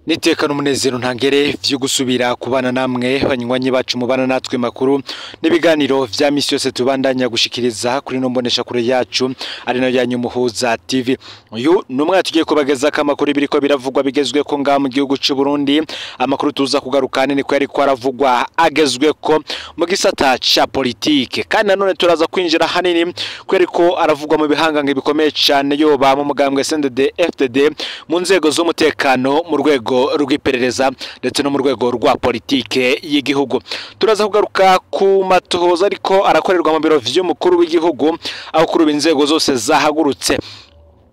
Nitekana umunezero ntangere vyo gusubira kubana namwe banywanyi bacu mubana natwe makuru n'ibiganiro vya misi yose tubandanya gushikiriza kuri no mbonesha kure yacu ari nayo yanyu Muhuza TV. Uyu numwe tugiye kubageza kamakuru biriko biravugwa bigezwe ko nga mu gihugu cy'u Burundi. Amakuru tuza kugarukana ni ko yari kwaravugwa agezwe ko mu gisata cha politike, kandi nanone turaza kwinjira hanini kweri ko aravugwa mu bihangange bikomeye cyane yoba mu mugambwe SNDD FDD mu nzego z'umutekano mu rwego rw'iperereza ndetse no mu rwego rwa politike y'igihugu. Turaza kugaruka ku matohoza ariko arakorerwa mu biro vy'umukuru w'igihugu aho kuri inzego zose zahagurutse.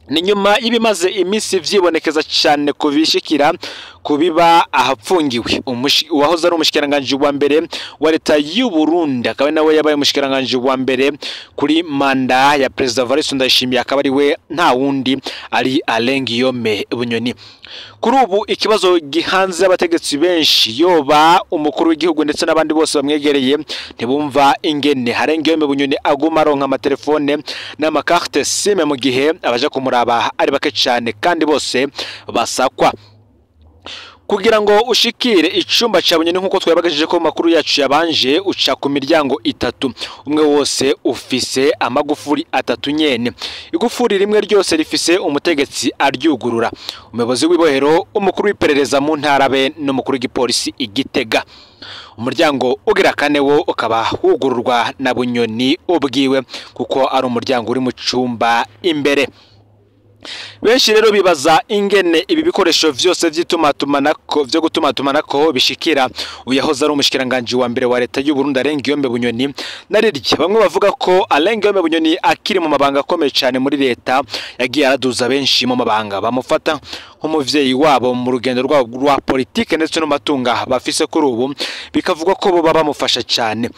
Ni nyuma ibimaze imisi vyibonekeza cyane kubishikira kubiba ahapfungiwe uwahoze ari umushikiranganje wa mbere wa leta y'u Burundi, akaba nawe yabaye umushikiranganje wa mbere kuri manda ya President Evariste Ndayishimiye, akaba ari we nta wundi ari Alain Guillaume Bunyoni. Kuri ubu ikibazo gihanze abategetsi benshi yoba umukuru w'igihugu ndetse n'abandi bose bamwegereye ntibumva ingene Alain Guillaume Bunyoni aguma aronka amatelefone n'amakarte SIM mu gihe abaje kumuraba ari bake cyane kandi bose basakwa. Kugira ngo ushikire icumba ca Bunyoni nkuko twabagajije ko makuru yacu yabanje uca ku miryango itatu, umwe wose ufise amagufuri atatu nyene. Igufuri rimwe ryose rifise umutegetsi aryugurura, umuyobozi w'ibohero, umukuru w'iperereza mu ntarabe n'umukuru w'igipolisi Igitega. Umuryango ugira kane wo ukaba hugururwa na Bunyoni ubwiwe kuko ari umuryango uri mu cumba imbere. Benshi rero bibaza ingene ibi bikoresho vyose vy'itumaatumanako vyo gutumatumanako bishikira uyahoze ari umushikiranganje wa mbere wa leta y'u Burundi Alain Guillaume Bunyoni. Narirye bamwe bavuga ko Alain Guillaume Bunyoni akiri mu mabanga akomeye cyane muri leta, yagiye araduza benshi mu mabanga bamufata nk'umuvyeyi wabo mu rugendo rwa politike ndetse no matunga bafise kuri ubu, bikavuga ko bo bamufasha cyane.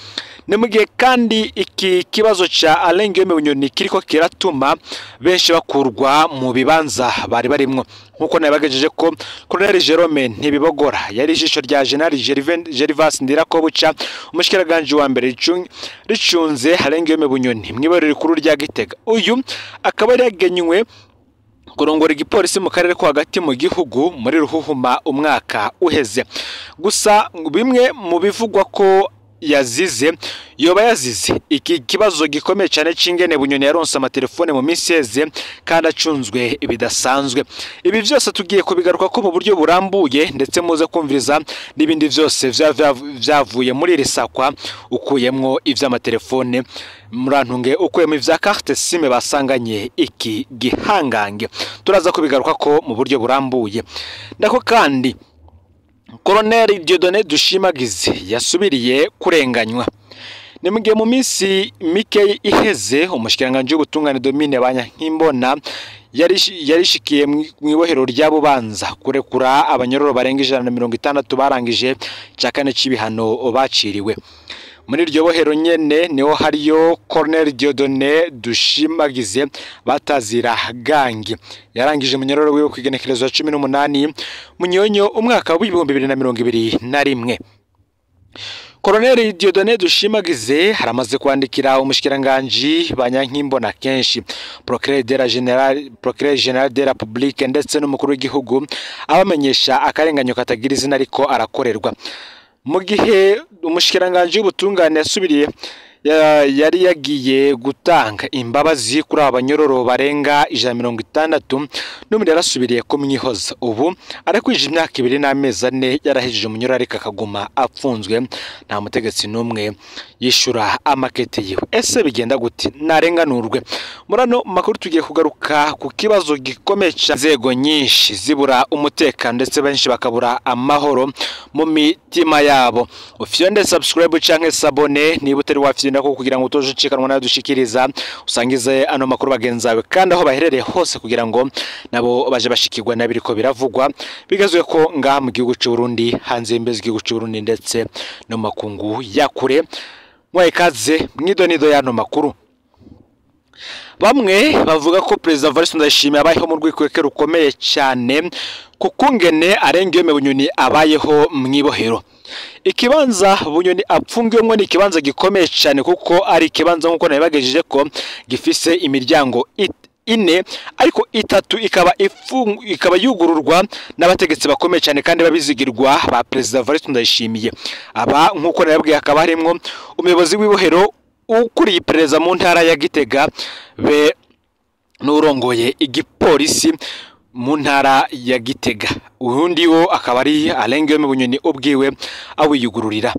Nemugiye kandi iki kibazo cha Alain Guillaume Bunyoni kiriko kiratuma benshi bakurwa mu bibanza bari barimwo, nkuko nabagejeje ko Colonel Jerome Ntibibogora yari ijisho rya General Gervas Ndirakobuca umushikiranganje wa mbere ricunze Alain Guillaume Bunyoni mw'ibariro rikuru rya Gitega. Uyu akaba yagenywe kurongora igipolisi mu karere ko hagati mu gihugu muri Ruhuhuma umwaka uheze. Gusa bimwe mu bivugwa ko yoba yazize iki kibazo gikomeye cyane c'ingene Bunyoni yaronse amatelefone mu minsi yeze kandi acunzwe bidasanzwe. Ibi byose tugiye kubigaruka ko mu buryo burambuye ndetse muze kumviriza n'ibindi byose vyavuye muri risakwa ukuyemwo ivy'amatelefone murantunge ukuyemo ivya carte SIM basanganye iki gihangange. Turaza kubigaruka ko mu buryo burambuye. Ndako kandi Colonel Dieudonné Dushimagize yasubiriye kurenganywa. Ni mugihe mu minsi mike iheze umushikiranganje w'ubutungane Domine Banyankimbona yarishikiye mw'ibohero rya Bubanza kurekura abanyororo barenga 160 barangije cakane c'ibihano baciriwe. Muri iryo bohero nyene niho hariyo Colonel Dieudonné Dushimagize batazira gangi yarangije munyororo wiwe kwigenekerezo ya 18 munyonyo umwaka wa 2021. Colonel Dieudonné Dushimagize haramaze kwandikira umushikiranganje Banyankimbona kenshi, Procureur General de la République ndetse n'umukuru w'igihugu abamenyesha akarenganyo katagira izina ariko arakorerwa. Mu gihe umushikiranganje w'ubutungane yasubiriye yari yagiye gutanga imbabazi kuri abanyororo barenga 160 n'umwe yarasubiriye ko mwihoza. Ubu arakwije imyaka 2 n'amezi 4 yarahejije umunyororo ariko akaguma apfunzwe, nta mutegetsi n'umwe yishura amakete yiwe. Ese bigenda gute narenganurwe? Murano makuru tugiye kugaruka ku kibazo gikomeye cy'inzego nyinshi zibura umutekano ndetse benshi bakabura amahoro mu mitima yabo. Ufyonde subscribe canke sabone niba utari wafyinda ko kugira ngo utoje ucikanwa nayo dushikiriza usangize ano makuru bagenzawe kandi aho baherereye hose kugira ngo nabo baje bashikirwa nabiriko biravugwa bigazwe ko nga mu gihugu cy'u Burundi hanze imbezi gihugu cy'u Burundi ndetse no makungu yakure. Mwayikaze mwidonido yano makuru. Bamwe bavuga ko President Evariste Ndayishimiye abayeho mu rwikweke rukomeye cyane kukungene Alain Guillaume Bunyoni abayeho mwibohero. Ikibanza Bunyoni apfungiwemo ni ikibanza gikomeye cyane kuko ari ikibanza nkuko nabibagejeje ko gifise imiryango ine ariko itatu ikaba yugururwa n'abategetsi bakomeye cyane kandi babizigirwa ba President Evariste Ndayishimiye. Aba nkuko nababwiye akaba harimo umuyobozi w'ibohero ukuriye iperereza mu ntara ya Gitega be n'urongoye igipolisi mu ntara ya Gitega. Urundi wo akaba ari Alengiyome Bunyoni ubwiwe awiyugururira.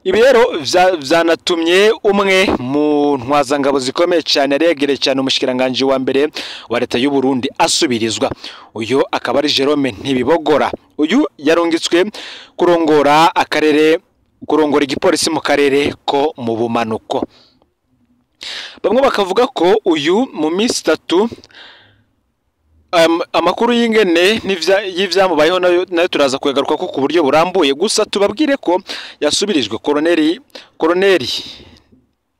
Ibi rero vyanatumye umwe mu ntwazangabo zikomeye cyane aregereye cyane umushikiranganje wa mbere wa leta y'u Burundi asubirizwa. Uyu akaba ari Jerome Ntibibogora. Uyu yarungitswe kurongora igipolisi mu karere ko mu bumanuko. Bamwe bakavuga ko uyu mu minsi 3 amakuru y'ingene y'ivyamubayeho nayo turaza kwegaruka ko ku buryo burambuye, gusa tubabwire ko yasubirijwe Koloneli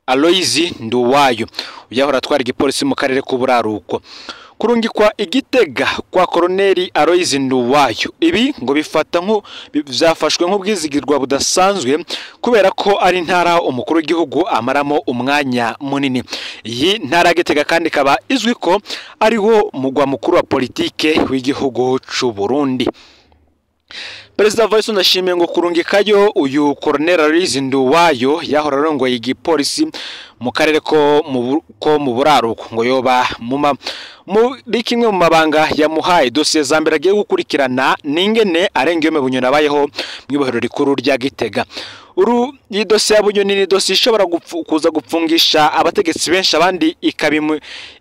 Aloyizi Nduwayo uyahora atwara igipolisi mu karere k'uburaruko. Kurungikwa Igitega kwa Koloneli Aloyizi Nduwayo, ibi ngo vyafashwe nk'ubwizigirwa budasanzwe kubera ko ari ntara umukuru w'igihugu amaramo umwanya munini. Iyi ntara ya Gitega kandi kaba izwi ko ariho mugwa mukuru wa politike w'igihugu c'u Burundi. President Evariste Ndayishimiye ngo kurungikayo uyu Koloneli Aloyizi Nduwayo yahora arongoye igipolisi mu karere ko mu buraruko ngo yoba muri kimwe mu mabanga yamuhaye dosiye za mbere agiye gukurikirana n'ingene Alengiyome Bunyoni abayeho mw'ibohero rikuru rya Gitega. Iyi dosiye ya Bunyoni ni dosiye ishobora kuza gupfungisha abategetsi benshi, abandi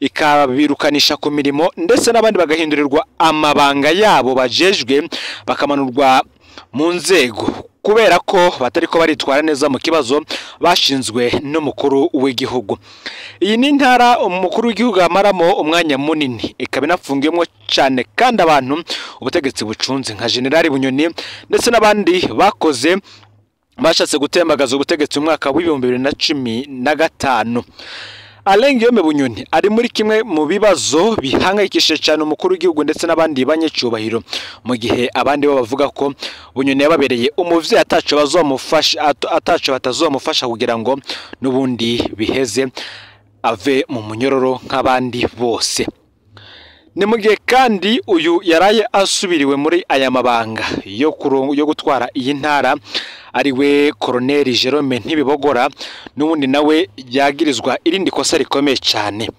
ikabirukanisha ku mirimo ndetse n'abandi bagahindurirwa amabanga yabo bajejwe bakamanurwa mu nzego kubera ko batariko baritwara neza mu kibazo bashinzwe n'umukuru w'igihugu. Iyi ni ntara umukuru w'igihugu amaramo umwanya munini, ikaba inafungiyemo cyane kandi abantu ubutegetsi bucunze nka General Bunyoni ndetse n'abandi bashatse gutembagaza ubutegetsi mu mwaka wa 2015. Alengiyome Bunyoni ari muri kimwe mu bibazo bihangayikishije cyane umukuru w'igihugu ndetse n'abandi banyecubahiro, mu gihe abandi bo bavuga ko Bunyoni yababereye umuvyeyi ataco batazomufasha kugira ngo n'ubundi biheze ave mu munyororo nk'abandi bose. Ni mu gihe kandi uyu yaraye asubiriwe muri aya mabanga yo gutwara iyi ntara ariwe Koloneli Jerome Ntibibogora, n'ubundi nawe yagirizwa irindi kosa rikomeye cyane.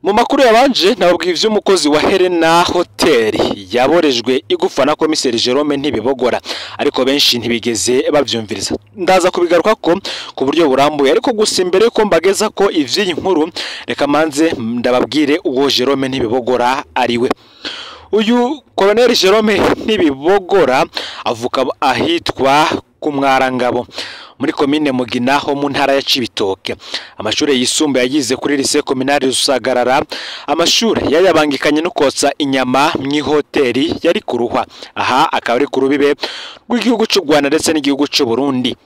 Mu makuru yabanje nababwiye ivy'umukozi wa Helena Hotel yaborejwe igufa na komiseri Jerome Ntibibogora, ariko benshi ntibigeze bavyumviriza. Ndaza kubigaruka ko ku buryo burambuye, ariko gusa imbere ko mbageza ko ivyiyi nkuru reka manze ndababwire uwo Jerome Ntibibogora ariwe. Uyu Koloneli Jerome Ntibibogora avuka ahitwa ku Mwarangabo muri komine Mugina ho mu ntara ya Cibitoke. Amashuri yisumbuye yagize kuri lycée communale Rusagarara. Amashuri yayabangikanye no kotsa inyama mw'ihoteli yari kuruhwa. Aha akaba ari kurubibe rw'igihugu cy'u Rwanda ndetse n'igihugu cy'u Burundi.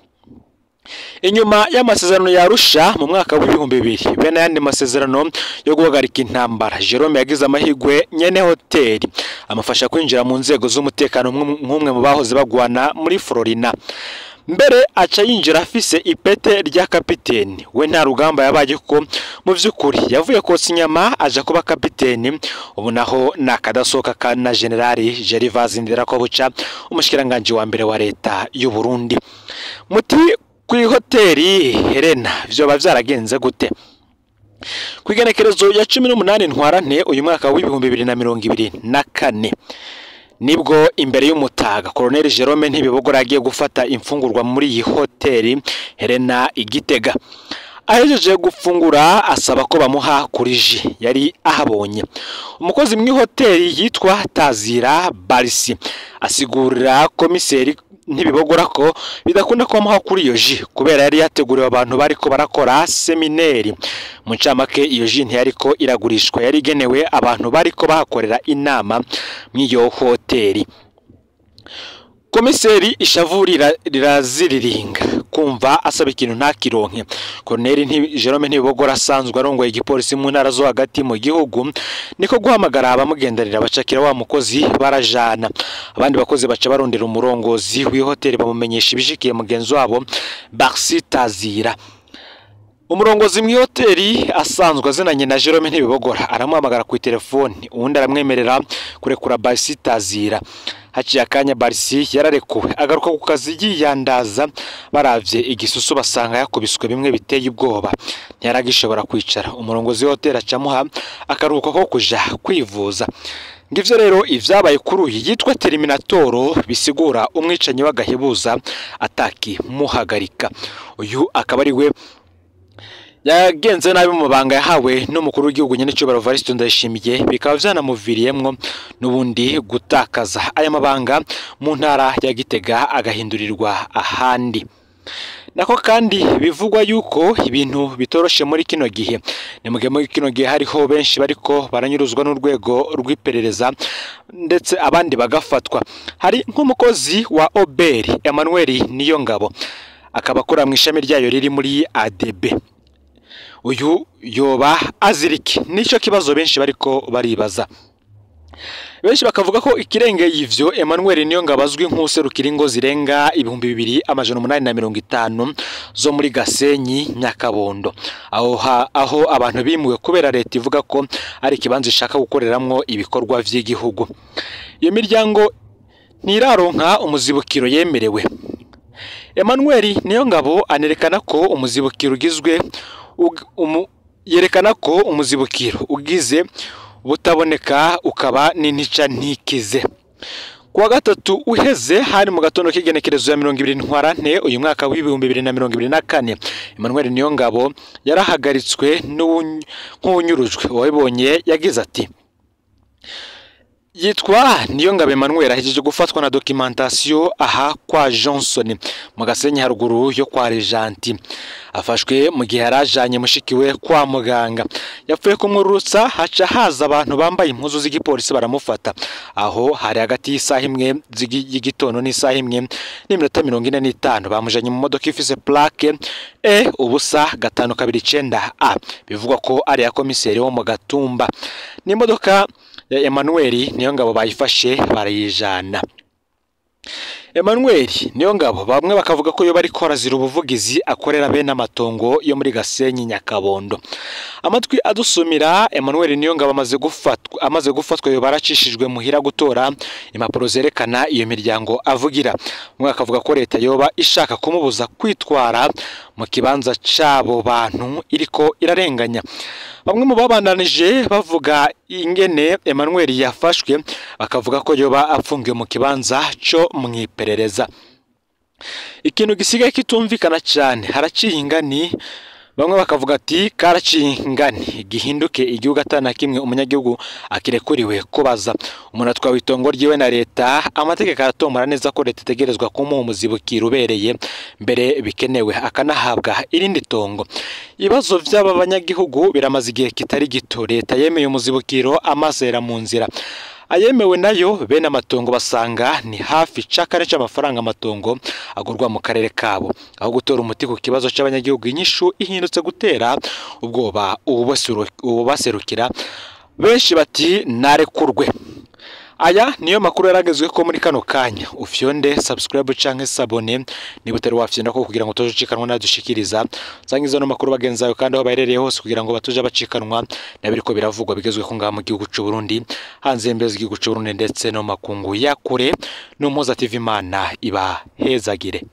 Inyuma y'amasezerano ya Arusha mu mwaka wa 2000 bene yandi masezerano yo guhagarika intambara, Jerome yagize amahigwe nyene hoteli amafasha kwinjira mu nzego z'umutekano nk'umwe mu bahoze bagwana muri Florina. Mbere aca yinjira afise ipete rya kapiteni. We nta rugamba yabaye ko mu vy'ukuri yavuye kotsa inyama aja kuba kapiteni, ubu naho nakadasoka kana Generali Gervais Ndirakobuca umushikiranganje wa mbere wa leta y'u Burundi. Muti kuri hoteli Helena vyoba vyaragenze gute? Kwigenekerezo ya 18 Ntwarante uyu mwaka wa 2024 nibwo imbere y'umutaga Koloneli Jerome Ntibibogora agiye gufata imfungurwa muri iyi hoteli Helena Igitega. Ahejeje gufungura asaba ko bamuha kuriji yari ahabonye. Umukozi mu hoteli yitwa Tazira Barisi asigurira komiseri Ntibibogora ko bidakunda ko bamuha kuri iyo ji kubera yari yateguriwe abantu bariko barakora seminari. Mu ncamake iyo ji ntiyariko iragurishwa, yari genewe abantu bariko bahakorera inama mw'iyo hoteli. Komiseri ishavurira riraziriringa kumva asaba ikintu ntakironke. Koloneli Jerome Ntibibogora asanzwe arongoye igipolisi mu ntara zo hagati mu gihugu, niko guhamagara abamugenderera bacakira wa mukozi barajana. Abandi bakozi baca barondera umurongozi w'ihoteli bamumenyesha ibishikiye mugenzi wabo Barsi Tazira. Umurongozi mw'ihoteli asanzwe azinanye na Jerome Ntibibogora aramuhamagara ku telefoni, uwundi aramwemerera kurekura Barisi Tazira. Haciye akanya Barisi yararekuwe agaruka ku kazi yiyandaza, baravye igisusu basanga yakubiswe bimwe biteye ubwoba, ntiyaragishobora kwicara. Umurongozi w'ihoteli acamuha akaruhuko ko kuja kwivuza. Ngivyo rero ivyabaye kuri uyu yitwa Terminatoro, bisigura umwicanyi w'agahebuza ataki muhagarika. Uyu akaba ari we yagenze nabi mu mabanga yahawe n'umukuru w'igihugu nyene cy'Ubaro Evariste Ndayishimiye, bikaba vyanamuviriyemwo n'ubundi gutakaza aya mabanga mu ntara ya Gitega agahindurirwa ahandi. Nako kandi bivugwa yuko ibintu bitoroshe muri kino gihe, ni mugihe muri kino gihe hariho benshi bariko baranyuruzwa n'urwego rw'iperereza ndetse abandi bagafatwa. Hari nk'umukozi wa Oberi Emmanuel Niyongabo akaba akora mu ishami ryayo riri muri ADB. Uyu yoba aziriki, nico kibazo benshi bariko baribaza. Benshi bakavuga ko ikirengeye ivyo Emmanuel Niyongabo azwi nk'userukira ingo zirenga 2850 zo muri Gasenyi Nyakabondo, aho abantu bimuwe kubera leta ivuga ko ari ikibanza ishaka gukoreramwo ibikorwa vy'igihugu. Iyo miryango ntiraronka umuzibukiro yemerewe. Emmanuel Niyongabo anerekana ko umuzibukiro ugizwe yerekana ko umuzibukiro ugize butaboneka ukaba n'intica ntikize. Kuwa gatatu uheze hari mu gatondo k'igenekerezo ya 20 Ntwarante uyu mwaka w'2024, Emmanuel Niyongabo yarahagaritswe nk'unyurujwe. Wabibonye yagize ati: yitwa Niyongabo Emmanuel ahejeje gufatwa na documentation aha kwa Johnson mu Gasenyi haruguru yo kwa Rejanti. Afashwe mu gihe yarajanye mushikiwe kwa muganga, yapfuye kumurutsa haca haza abantu bambaye impuzu z'igipolisi baramufata. Aho hari hagati y'isaha imwe y'igitondo n'isaha imwe n'iminota 45 bamujanye mu modoka ifise plaque ubusa 529A, bivugwa ko ari ya komiseri wo mu Gatumba. Ni imodoka ya Emmanuel Niyongabo bayifashe barayijana. Emmanuel Niyongabo bamwe bakavuga ko yo bari korazira ubuvugizi akorera bene amatongo yo muri Gasenyi Nyakabondo. Amatwi adusumira Emmanuel Niyongabo amaze gufatwa yo baracishijwe muhira gutora impapuro zerekana iyo miryango avugira. Umwe akavuga ko leta yoba ishaka kumubuza kwitwara mu kibanza cabo bantu iriko irarenganya. Bamwe mu babandanije bavuga ingene Emmanuel yafashwe bakavuga ko yoba apfungiwe mu kibanza cyo mwiperereza. Ikintu gisigaye kitumvikana cyane, haraciye ingani. Bamwe bakavuga ati karaciye ingani gihinduke igihugu atana kimwe umunyagihugu akirekuriwe kubaza. Umuntu atwawe itongo ryiwe na leta, amategeko aratomora neza ko leta itegerezwa kumuha umuzibukiro ubereye mbere bikenewe akanahabwa irindi tongo. Ibibazo by'aba banyagihugu biramaze igihe kitari gito. Leta yemeye umuzibukiro amasera mu nzira, ayemewe nayo bene amatongo basanga ni hafi cakare c'amafaranga amatongo agurwa mu karere kabo. Aho gutora umuti ku kibazo c'abanyagihugu, inyishu ihindutse gutera ubwoba ububaserukira. Benshi bati narekurwe. Aya niyo makuru yaragezwe ko muri kano kanya. Ufyonde subscribe canke sabone niba utari wafyenda ko kugira ngo tojucikanwa nadushikiriza zangizo no makuru bagenzayo kandi aho baherereye hose kugira ngo batuje bacikanwa nabiriko biravugwa bigezwe ko ngaha mu gihugu c'u Burundi, hanze mbeze igihugu c'u Burundi ndetse no makungu ya kure. No Mpoza TV Imana iba hezagire.